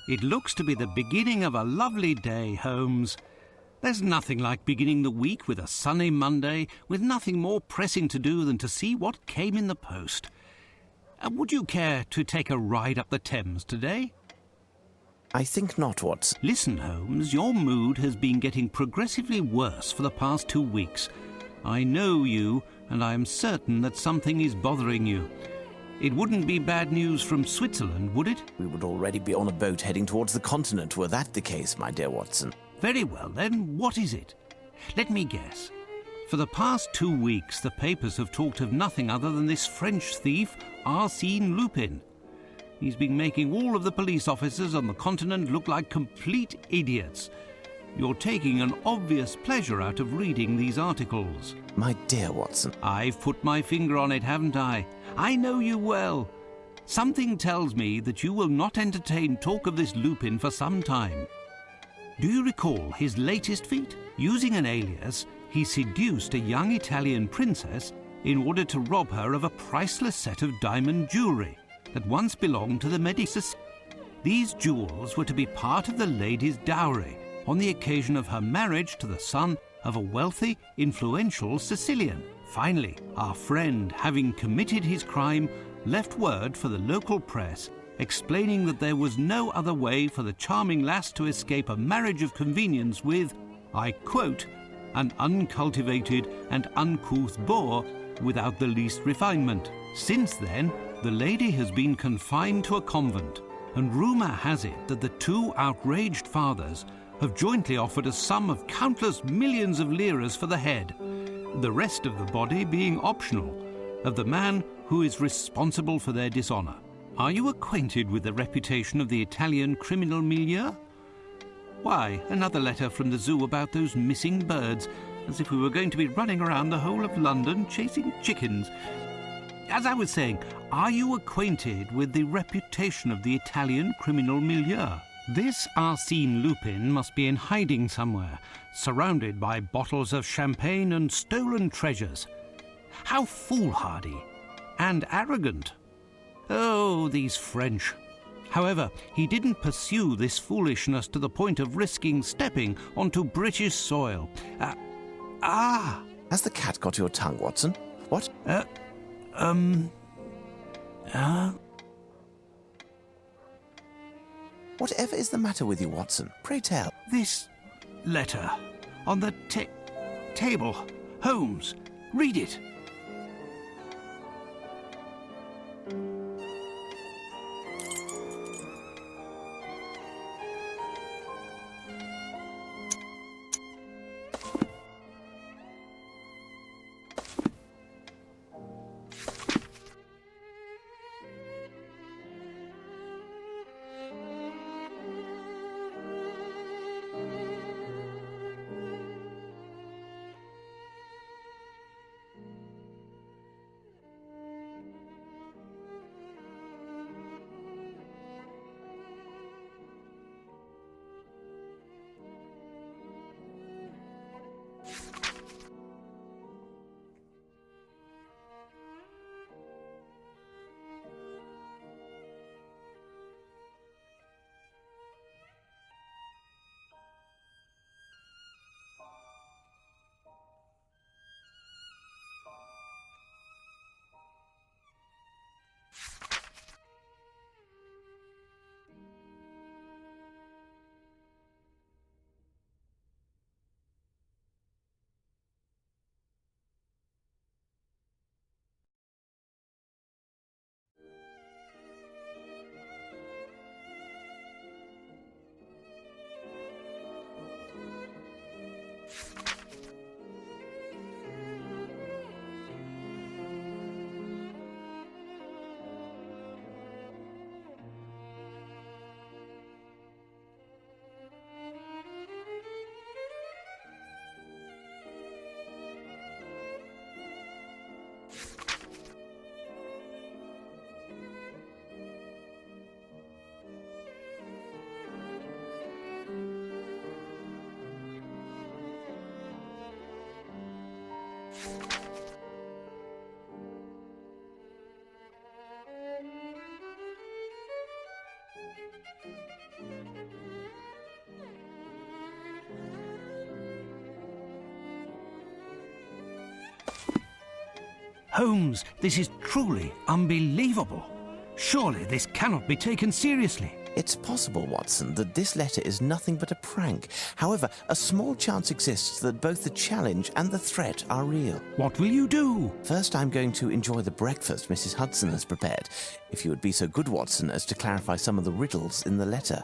It looks to be the beginning of a lovely day, Holmes. There's nothing like beginning the week with a sunny Monday, with nothing more pressing to do than to see what came in the post. Would you care to take a ride up the Thames today? I think not, Watson. Listen, Holmes, your mood has been getting progressively worse for the past 2 weeks. I know you, and I am certain that something is bothering you. It wouldn't be bad news from Switzerland, would it? We would already be on a boat heading towards the continent were that the case, my dear Watson. Very well, then, what is it? Let me guess. For the past 2 weeks, the papers have talked of nothing other than this French thief, Arsène Lupin. He's been making all of the police officers on the continent look like complete idiots. You're taking an obvious pleasure out of reading these articles. My dear Watson. I've put my finger on it, haven't I? I know you well. Something tells me that you will not entertain talk of this Lupin for some time. Do you recall his latest feat? Using an alias, he seduced a young Italian princess in order to rob her of a priceless set of diamond jewellery that once belonged to the Medici. These jewels were to be part of the lady's dowry on the occasion of her marriage to the son of a wealthy, influential Sicilian. Finally, our friend, having committed his crime, left word for the local press explaining that there was no other way for the charming lass to escape a marriage of convenience with, I quote, an uncultivated and uncouth boor without the least refinement. Since then, the lady has been confined to a convent, and rumour has it that the two outraged fathers have jointly offered a sum of countless millions of liras for the head, the rest of the body being optional, of the man who is responsible for their dishonour. Are you acquainted with the reputation of the Italian criminal milieu? Why, another letter from the zoo about those missing birds, as if we were going to be running around the whole of London chasing chickens. As I was saying, are you acquainted with the reputation of the Italian criminal milieu? This Arsène Lupin must be in hiding somewhere, surrounded by bottles of champagne and stolen treasures. How foolhardy and arrogant. Oh, these French. However, he didn't pursue this foolishness to the point of risking stepping onto British soil. Has the cat got your tongue, Watson? What? Whatever is the matter with you, Watson? Pray tell. This letter on the table. Holmes, read it. Holmes, this is truly unbelievable. Surely this cannot be taken seriously. It's possible, Watson, that this letter is nothing but a prank. However, a small chance exists that both the challenge and the threat are real. What will you do? First, I'm going to enjoy the breakfast Mrs. Hudson has prepared. If you would be so good, Watson, as to clarify some of the riddles in the letter.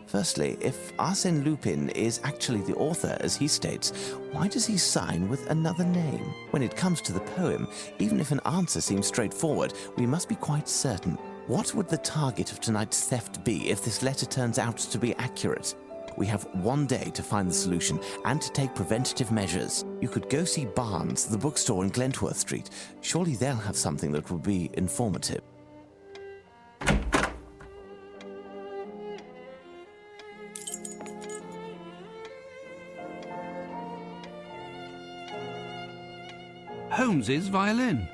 Firstly, if Arsène Lupin is actually the author, as he states, why does he sign with another name? When it comes to the poem, even if an answer seems straightforward, we must be quite certain. What would the target of tonight's theft be if this letter turns out to be accurate? We have one day to find the solution and to take preventative measures. You could go see Barnes, the bookstore in Glentworth Street. Surely they'll have something that will be informative. Holmes's violin.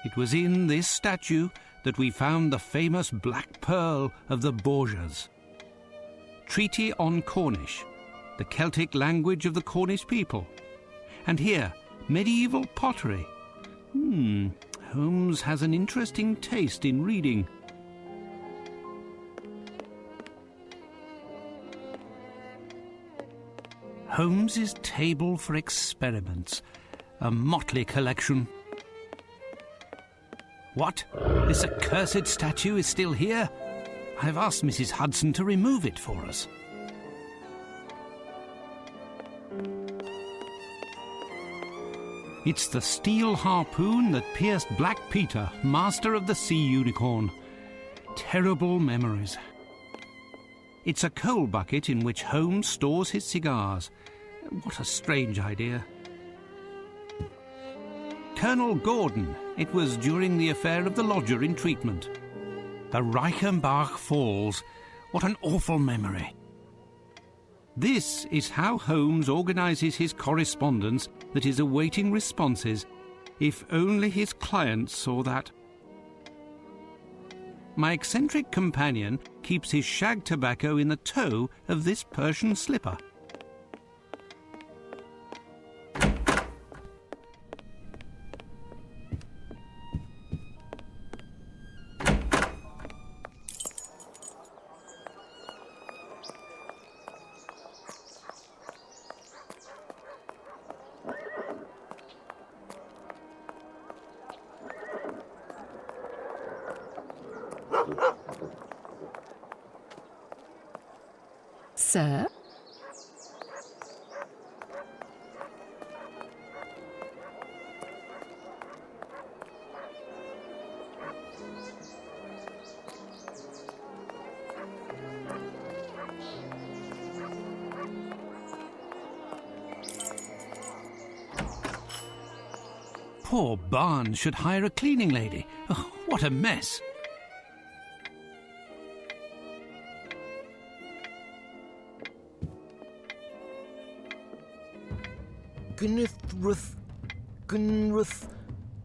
It was in this statue that we found the famous Black Pearl of the Borgias. Treaty on Cornish, the Celtic language of the Cornish people. And here, medieval pottery. Holmes has an interesting taste in reading. Holmes's Table for Experiments, a motley collection. What? This accursed statue is still here? I've asked Mrs. Hudson to remove it for us. It's the steel harpoon that pierced Black Peter, master of the sea unicorn. Terrible memories. It's a coal bucket in which Holmes stores his cigars. What a strange idea. Colonel Gordon. It was during the affair of the lodger in treatment. The Reichenbach Falls. What an awful memory. This is how Holmes organises his correspondence that is awaiting responses. If only his clients saw that. My eccentric companion keeps his shag tobacco in the toe of this Persian slipper. Sir? Poor Barnes should hire a cleaning lady. Oh, what a mess. Gnithruth,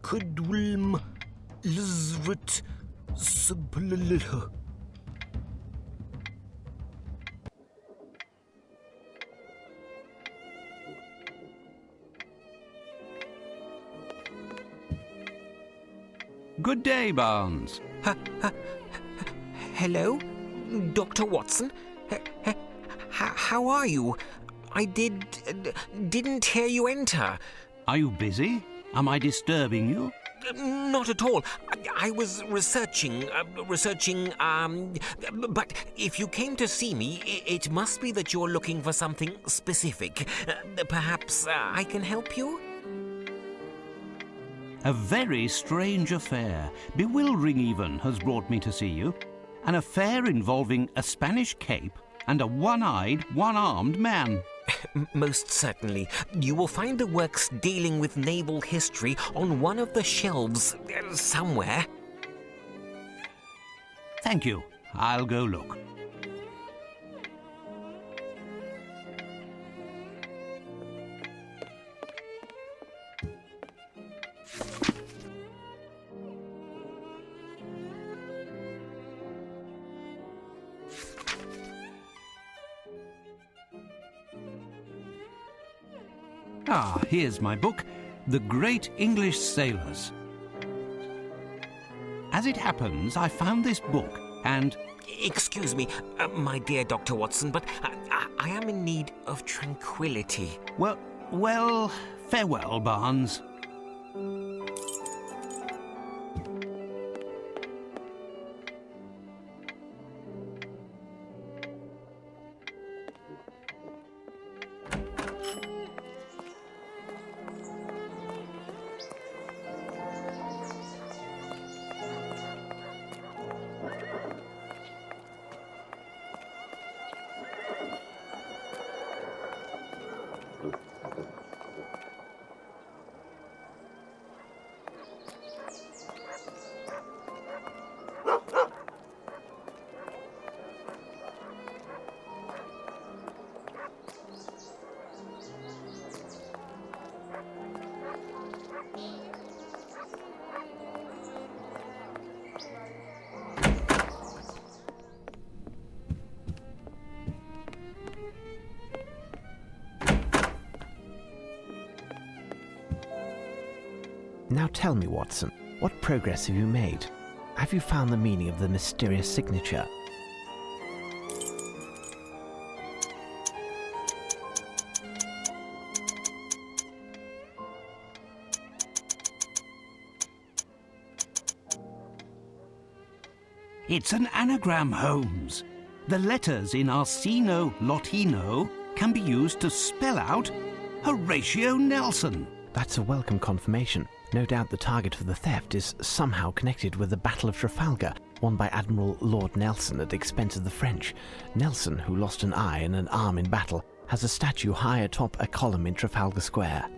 Kudwilm, Lizrit, Sublilha. Good day, Barnes. Hello, Dr. Watson. How are you? I didn't hear you enter. Are you busy? Am I disturbing you? Not at all. I was researching, but if you came to see me, it must be that you're looking for something specific. Perhaps I can help you? A very strange affair, bewildering even, has brought me to see you. An affair involving a Spanish cape and a one-eyed, one-armed man. Most certainly. You will find the works dealing with naval history on one of the shelves somewhere. Thank you. I'll go look. Ah, here's my book, The Great English Sailors. As it happens, I found this book, and... Excuse me, my dear Dr. Watson, but I am in need of tranquility. Well, farewell, Barnes. Now tell me, Watson, what progress have you made? Have you found the meaning of the mysterious signature? It's an anagram, Holmes. The letters in Arsino Lotino can be used to spell out Horatio Nelson. That's a welcome confirmation. No doubt the target for the theft is somehow connected with the Battle of Trafalgar, won by Admiral Lord Nelson at the expense of the French. Nelson, who lost an eye and an arm in battle, has a statue high atop a column in Trafalgar Square.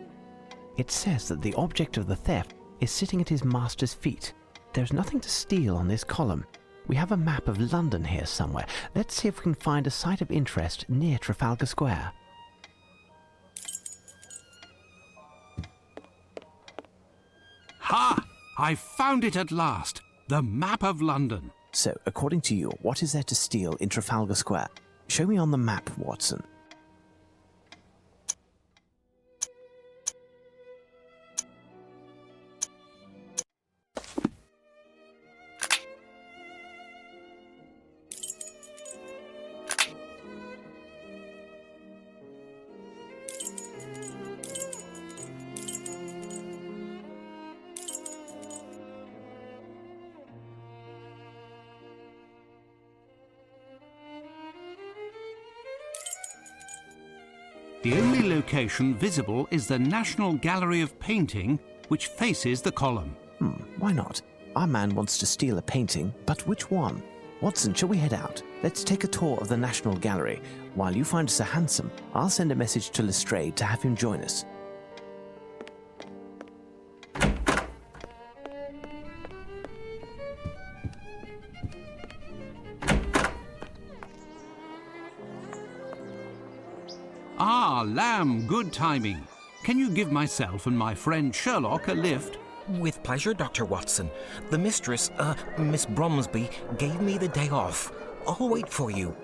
It says that the object of the theft is sitting at his master's feet. There's nothing to steal on this column. We have a map of London here somewhere. Let's see if we can find a site of interest near Trafalgar Square. Ha! I found it at last. The map of London. So, according to you, what is there to steal in Trafalgar Square? Show me on the map, Watson. The only location visible is the National Gallery of Painting, which faces the column. Why not? Our man wants to steal a painting, but which one? Watson, shall we head out? Let's take a tour of the National Gallery. While you find us a hansom, I'll send a message to Lestrade to have him join us. Ah, Lamb, good timing. Can you give myself and my friend Sherlock a lift? With pleasure, Dr. Watson. The mistress, Miss Bromsby, gave me the day off. I'll wait for you.